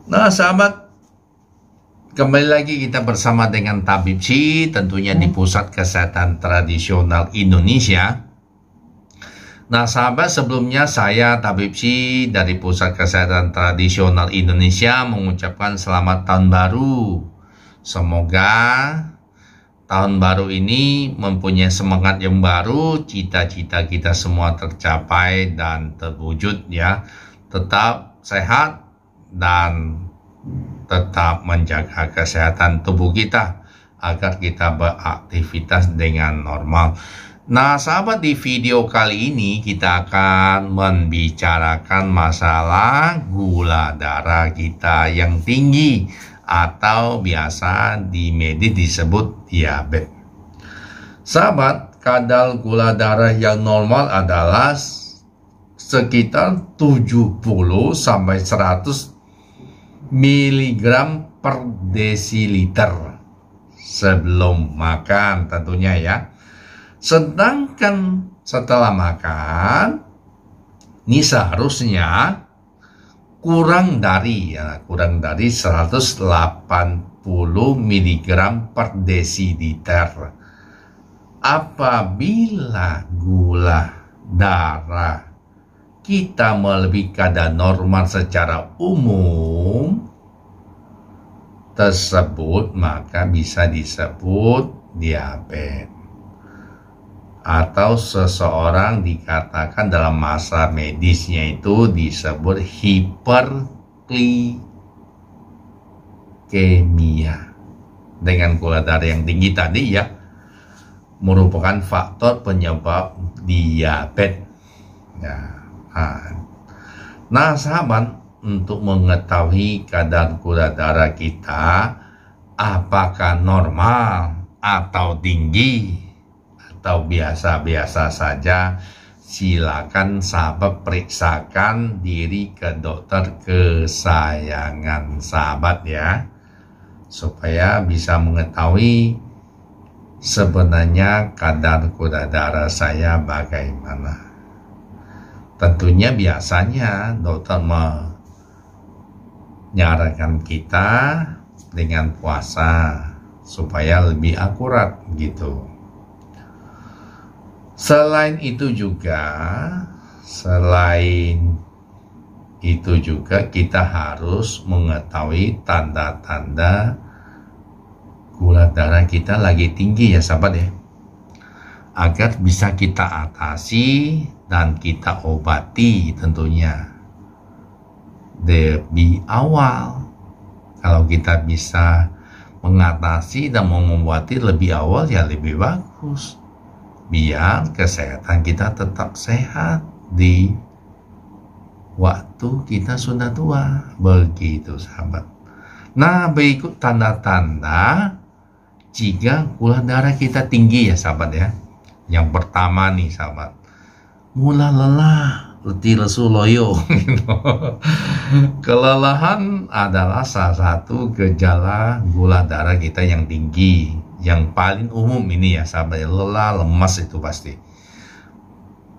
Nah, sahabat, kembali lagi kita bersama dengan Tabib Chi, tentunya di Pusat Kesehatan Tradisional Indonesia. Nah, sahabat, sebelumnya saya Tabib Chi dari Pusat Kesehatan Tradisional Indonesia mengucapkan selamat tahun baru. Semoga tahun baru ini mempunyai semangat yang baru, cita-cita kita semua tercapai dan terwujud ya. Tetap sehat dan tetap menjaga kesehatan tubuh kita agar kita beraktivitas dengan normal. Nah, sahabat, di video kali ini kita akan membicarakan masalah gula darah kita yang tinggi atau biasa di medis disebut diabetes. Sahabat, kadar gula darah yang normal adalah sekitar 70 sampai 100 miligram per desiliter sebelum makan tentunya ya. Sedangkan setelah makan ini seharusnya kurang dari 180 miligram per desiliter. Apabila gula darah kita melebihi kadar normal secara umum tersebut, maka bisa disebut diabetes, atau seseorang dikatakan dalam masa medisnya itu disebut hiperglikemia. Dengan gula darah yang tinggi tadi ya, merupakan faktor penyebab diabetes ya. Nah, sahabat, untuk mengetahui kadar gula darah kita apakah normal atau tinggi atau biasa-biasa saja, silakan sahabat periksakan diri ke dokter kesayangan sahabat ya, supaya bisa mengetahui sebenarnya kadar gula darah saya bagaimana. Tentunya biasanya dokter menyarankan kita dengan puasa supaya lebih akurat gitu. Selain itu juga kita harus mengetahui tanda-tanda gula darah kita lagi tinggi ya sahabat ya, agar bisa kita atasi dan kita obati tentunya lebih awal. Kalau kita bisa mengatasi dan mengobati lebih awal ya lebih bagus, biar kesehatan kita tetap sehat di waktu kita sudah tua. Begitu sahabat. Nah, berikut tanda-tanda jika gula darah kita tinggi ya sahabat ya. Yang pertama nih sahabat, mula lelah, letih lesu loyo gitu. Kelelahan adalah salah satu gejala gula darah kita yang tinggi, yang paling umum ini ya sahabat. Lelah, lemas itu pasti.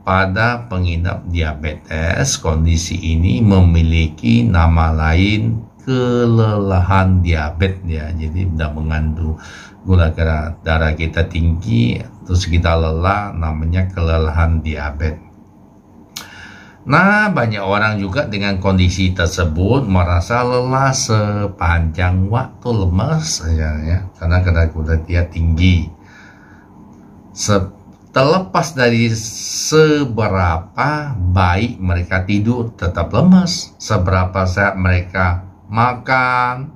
Pada pengidap diabetes, kondisi ini memiliki nama lain, kelelahan diabetes ya. Jadi tidak mengandung gula darah kita tinggi terus kita lelah, namanya kelelahan diabetes. Nah, banyak orang juga dengan kondisi tersebut merasa lelah sepanjang waktu, lemas ya, karena kadar gula dia tinggi. Terlepas dari seberapa baik mereka tidur, tetap lemas. Seberapa sehat mereka makan,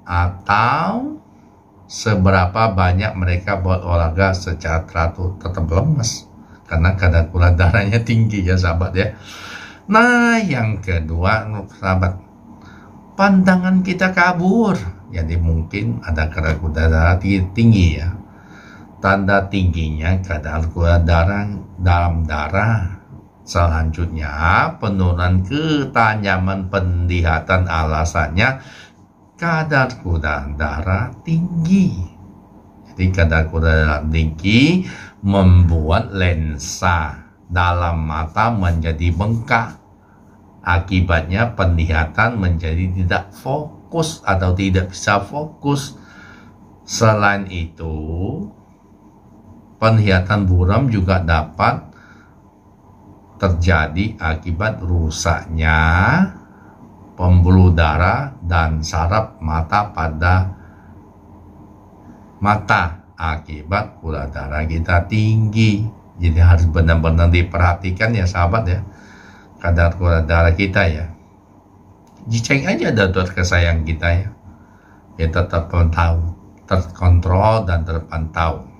atau seberapa banyak mereka berolahraga secara teratur, tetap lemas karena kadar gula darahnya tinggi ya sahabat ya. Nah, yang kedua sahabat, pandangan kita kabur. Jadi mungkin ada kadar gula darah tinggi ya. Tanda tingginya kadar gula darah dalam darah. Selanjutnya, penurunan ketajaman penglihatan, alasannya kadar gula darah tinggi. Jadi kadar gula darah tinggi membuat lensa dalam mata menjadi bengkak Akibatnya penglihatan menjadi tidak fokus atau tidak bisa fokus. Selain itu, penglihatan buram juga dapat terjadi akibat rusaknya pembuluh darah dan saraf mata pada mata akibat gula darah kita tinggi. Jadi harus benar-benar diperhatikan ya sahabat ya, kadar gula darah kita ya. Dicek aja dokter kesayang kita ya, kita terpantau, terkontrol dan terpantau.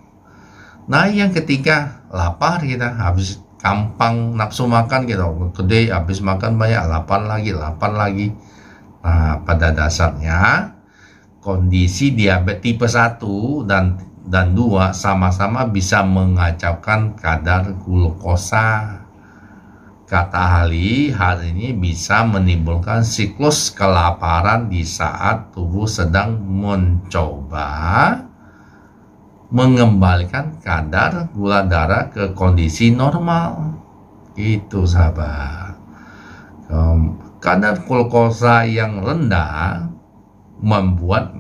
Nah yang ketiga, lapar kita, habis gampang nafsu makan gitu, gede habis makan banyak, lapar lagi. Nah pada dasarnya kondisi diabetes tipe 1 dan 2 sama-sama bisa mengacaukan kadar glukosa. Kata ahli, hal ini bisa menimbulkan siklus kelaparan di saat tubuh sedang mencoba mengembalikan kadar gula darah ke kondisi normal. Itu sahabat. Kadar glukosa yang rendah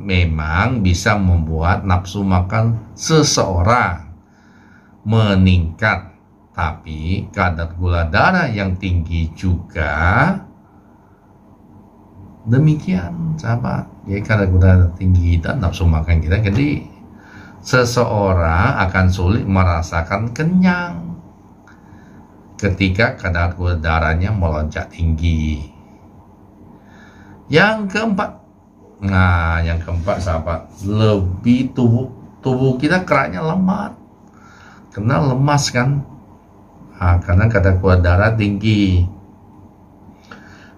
memang bisa membuat nafsu makan seseorang meningkat. Tapi kadar gula darah yang tinggi juga demikian sahabat. Jadi kadar gula darah tinggi dan nafsu makan kita gede, seseorang akan sulit merasakan kenyang ketika kadar gula darahnya melonjak tinggi. Yang keempat sahabat, lebih tubuh kita keraknya lemah, karena lemas kan, karena kadar gula darah tinggi.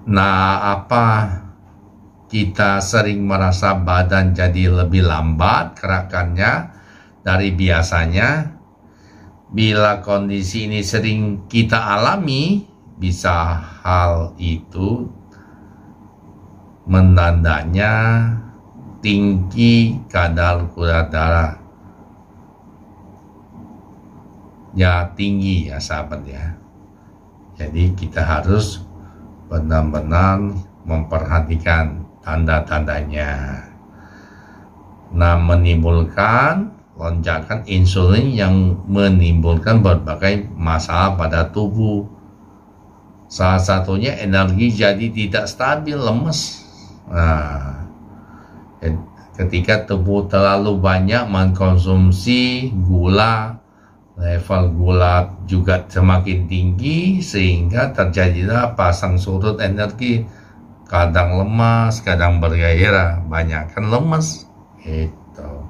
Nah apa kita sering merasa badan jadi lebih lambat gerakannya dari biasanya? Bila kondisi ini sering kita alami, bisa hal itu menandanya tinggi kadar gula darah. Ya tinggi ya sahabat ya. Jadi kita harus benar-benar memperhatikan tanda-tandanya. Nah, menimbulkan lonjakan insulin yang menimbulkan berbagai masalah pada tubuh. Salah satunya energi jadi tidak stabil, lemes. Nah, ketika tubuh terlalu banyak mengkonsumsi gula, level gula juga semakin tinggi sehingga terjadilah pasang surut energi. Kadang lemas, kadang bergairah, banyak kan lemes. Itu.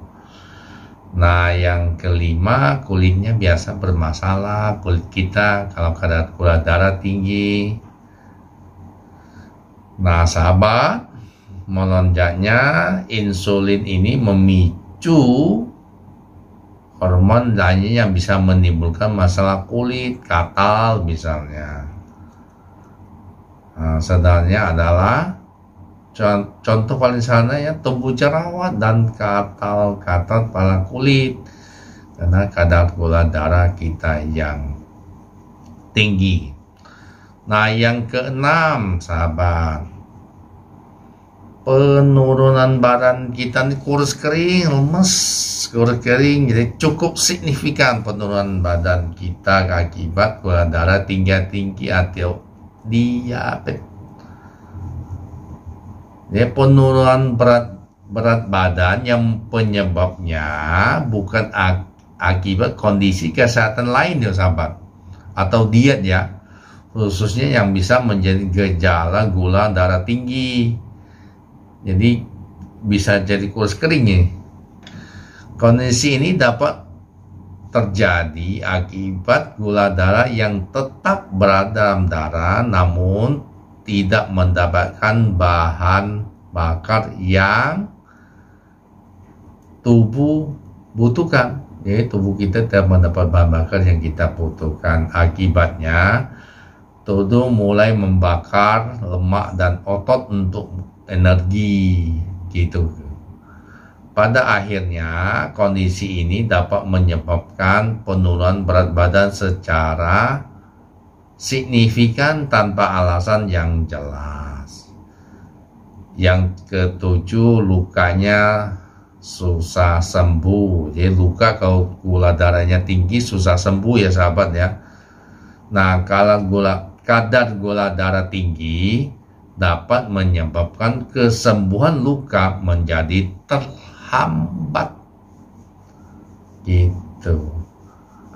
Nah, yang kelima, kulitnya biasa bermasalah. Kulit kita kalau kadar gula darah tinggi. Nah, sahabat, melonjaknya insulin ini memicu hormon lainnya yang bisa menimbulkan masalah kulit, katal misalnya. Nah, sebenarnya adalah contoh paling sederhana ya, tumbuh jerawat dan katal-katal pada kulit karena kadar gula darah kita yang tinggi. Nah, yang keenam sahabat, penurunan badan kita ini kurus kering, lemes, kurus kering, jadi cukup signifikan penurunan badan kita akibat gula darah tinggi atau diabetes. Jadi penurunan berat badan yang penyebabnya bukan akibat kondisi kesehatan lain ya sahabat, atau diet ya, khususnya yang bisa menjadi gejala gula darah tinggi. Jadi bisa jadi kurus kering ya. Kondisi ini dapat terjadi akibat gula darah yang tetap berada dalam darah namun tidak mendapatkan bahan bakar yang tubuh butuhkan. Jadi tubuh kita tidak mendapat bahan bakar yang kita butuhkan. Akibatnya tubuh mulai membakar lemak dan otot untuk energi gitu. Pada akhirnya kondisi ini dapat menyebabkan penurunan berat badan secara signifikan tanpa alasan yang jelas. Yang ketujuh, lukanya susah sembuh. Jadi luka kalau gula darahnya tinggi susah sembuh ya sahabat ya. Nah, kalau kadar gula darah tinggi dapat menyebabkan kesembuhan luka menjadi terhambat. Gitu.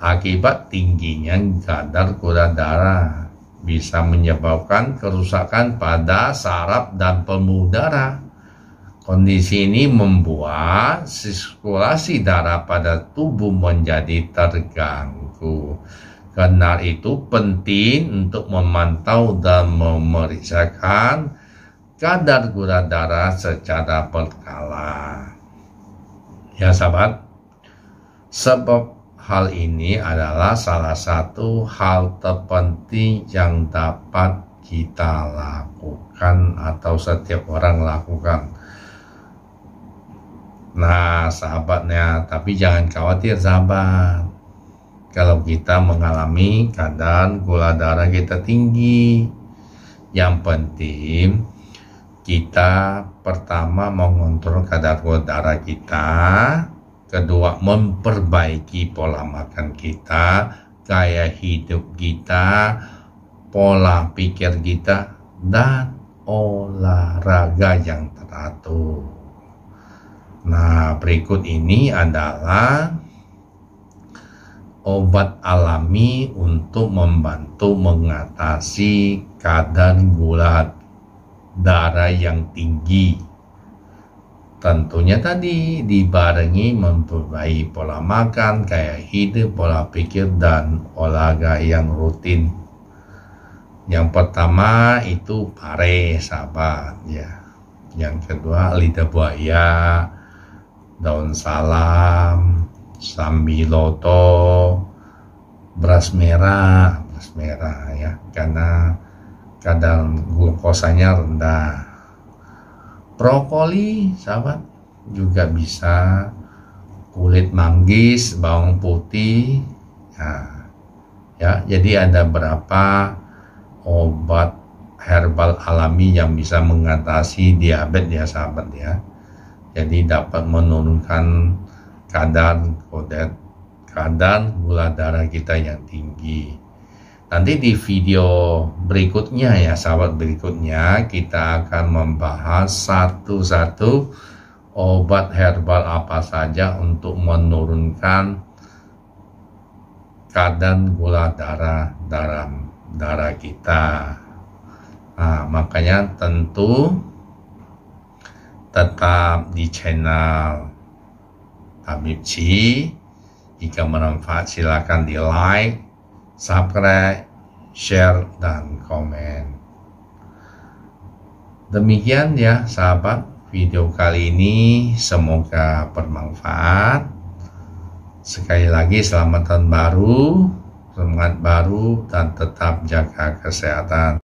Akibat tingginya kadar gula darah bisa menyebabkan kerusakan pada saraf dan pembuluh darah. Kondisi ini membuat sirkulasi darah pada tubuh menjadi terganggu. Karena itu penting untuk memantau dan memeriksakan kadar gula darah secara berkala. Ya sahabat, sebab hal ini adalah salah satu hal terpenting yang dapat kita lakukan atau setiap orang lakukan. Nah sahabatnya, tapi jangan khawatir sahabat. Kalau kita mengalami keadaan gula darah kita tinggi, yang penting kita pertama mengontrol kadar gula darah kita, kedua memperbaiki pola makan kita, gaya hidup kita, pola pikir kita, dan olahraga yang teratur. Nah, berikut ini adalah obat alami untuk membantu mengatasi kadar gula darah yang tinggi. Tentunya tadi dibarengi memperbaiki pola makan, gaya hidup, pola pikir, dan olahraga yang rutin. Yang pertama itu pare sahabat ya. Yang kedua lidah buaya, daun salam, sambiloto, beras merah ya, karena kadar glukosanya rendah. Brokoli sahabat juga bisa, kulit manggis, bawang putih. Nah, ya, jadi ada beberapa obat herbal alami yang bisa mengatasi diabetes ya sahabat ya. Jadi dapat menurunkan kadar gula darah kita yang tinggi. Nanti di video berikutnya ya sahabat, berikutnya kita akan membahas satu-satu obat herbal apa saja untuk menurunkan kadar gula darah dalam darah kita. Nah, makanya tentu tetap di channel Tabib Chi. Jika bermanfaat silakan di like, subscribe, share, dan komen. Demikian ya sahabat, video kali ini semoga bermanfaat. Sekali lagi selamat tahun baru, semangat baru, dan tetap jaga kesehatan.